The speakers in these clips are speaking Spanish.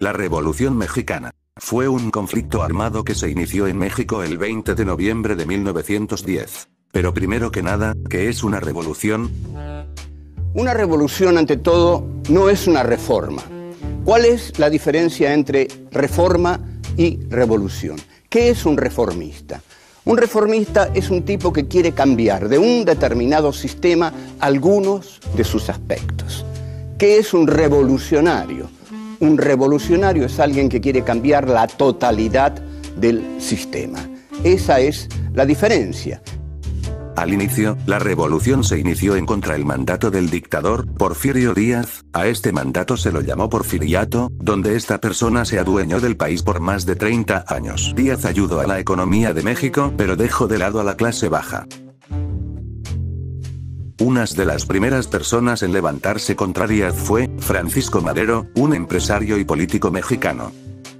La Revolución Mexicana fue un conflicto armado que se inició en México el 20 de noviembre de 1910. Pero primero que nada, ¿qué es una revolución? Una revolución, ante todo, no es una reforma. ¿Cuál es la diferencia entre reforma y revolución? ¿Qué es un reformista? Un reformista es un tipo que quiere cambiar de un determinado sistema algunos de sus aspectos. ¿Qué es un revolucionario? Un revolucionario es alguien que quiere cambiar la totalidad del sistema. Esa es la diferencia. Al inicio, la revolución se inició en contra el mandato del dictador, Porfirio Díaz. A este mandato se lo llamó porfiriato, donde esta persona se adueñó del país por más de 30 años. Díaz ayudó a la economía de México, pero dejó de lado a la clase baja. Una de las primeras personas en levantarse contra Díaz fue Francisco Madero, un empresario y político mexicano.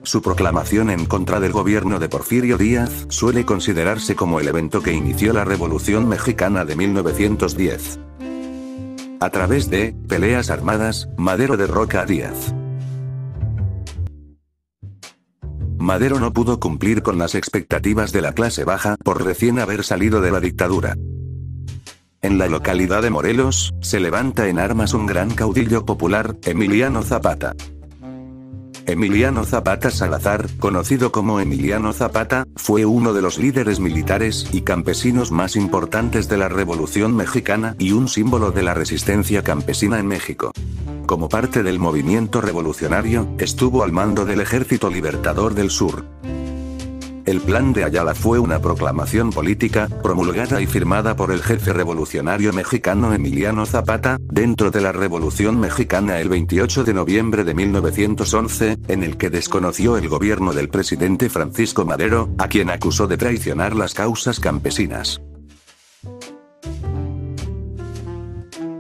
Su proclamación en contra del gobierno de Porfirio Díaz suele considerarse como el evento que inició la Revolución Mexicana de 1910. A través de peleas armadas, Madero derroca a Díaz. Madero no pudo cumplir con las expectativas de la clase baja por recién haber salido de la dictadura. En la localidad de Morelos, se levanta en armas un gran caudillo popular, Emiliano Zapata. Emiliano Zapata Salazar, conocido como Emiliano Zapata, fue uno de los líderes militares y campesinos más importantes de la Revolución Mexicana y un símbolo de la resistencia campesina en México. Como parte del movimiento revolucionario, estuvo al mando del Ejército Libertador del Sur. El Plan de Ayala fue una proclamación política, promulgada y firmada por el jefe revolucionario mexicano Emiliano Zapata, dentro de la Revolución Mexicana el 28 de noviembre de 1911, en el que desconoció el gobierno del presidente Francisco Madero, a quien acusó de traicionar las causas campesinas.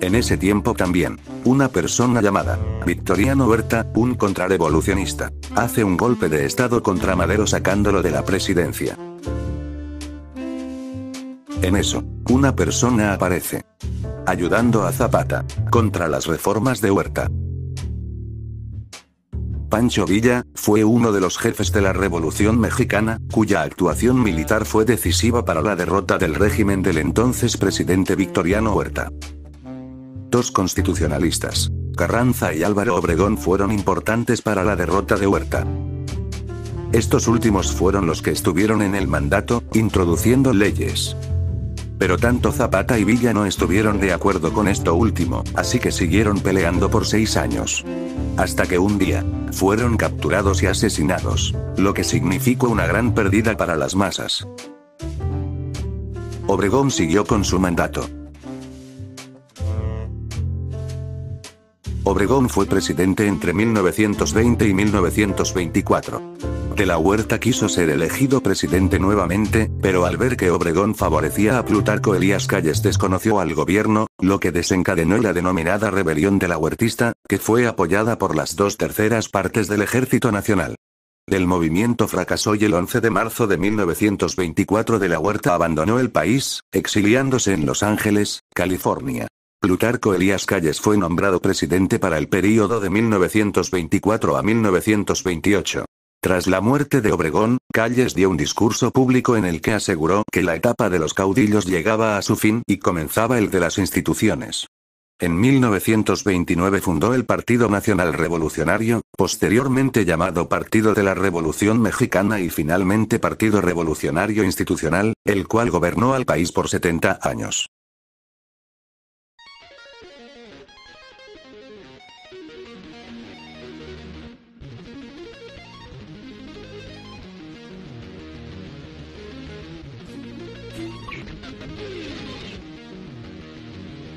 En ese tiempo también, una persona llamada Victoriano Huerta, un contrarrevolucionista, hace un golpe de estado contra Madero sacándolo de la presidencia. En eso, una persona aparece, ayudando a Zapata, contra las reformas de Huerta. Pancho Villa, fue uno de los jefes de la Revolución Mexicana, cuya actuación militar fue decisiva para la derrota del régimen del entonces presidente Victoriano Huerta. Dos constitucionalistas, Carranza y Álvaro Obregón, fueron importantes para la derrota de Huerta. Estos últimos fueron los que estuvieron en el mandato, introduciendo leyes. Pero tanto Zapata y Villa no estuvieron de acuerdo con esto último, así que siguieron peleando por 6 años. Hasta que un día, fueron capturados y asesinados, lo que significó una gran pérdida para las masas. Obregón siguió con su mandato. Obregón fue presidente entre 1920 y 1924. De la Huerta quiso ser elegido presidente nuevamente, pero al ver que Obregón favorecía a Plutarco Elías Calles desconoció al gobierno, lo que desencadenó la denominada rebelión de la Huertista, que fue apoyada por las 2/3 partes del Ejército Nacional. El movimiento fracasó y el 11 de marzo de 1924 de la Huerta abandonó el país, exiliándose en Los Ángeles, California. Plutarco Elías Calles fue nombrado presidente para el período de 1924 a 1928. Tras la muerte de Obregón, Calles dio un discurso público en el que aseguró que la etapa de los caudillos llegaba a su fin y comenzaba el de las instituciones. En 1929 fundó el Partido Nacional Revolucionario, posteriormente llamado Partido de la Revolución Mexicana y finalmente Partido Revolucionario Institucional, el cual gobernó al país por 70 años.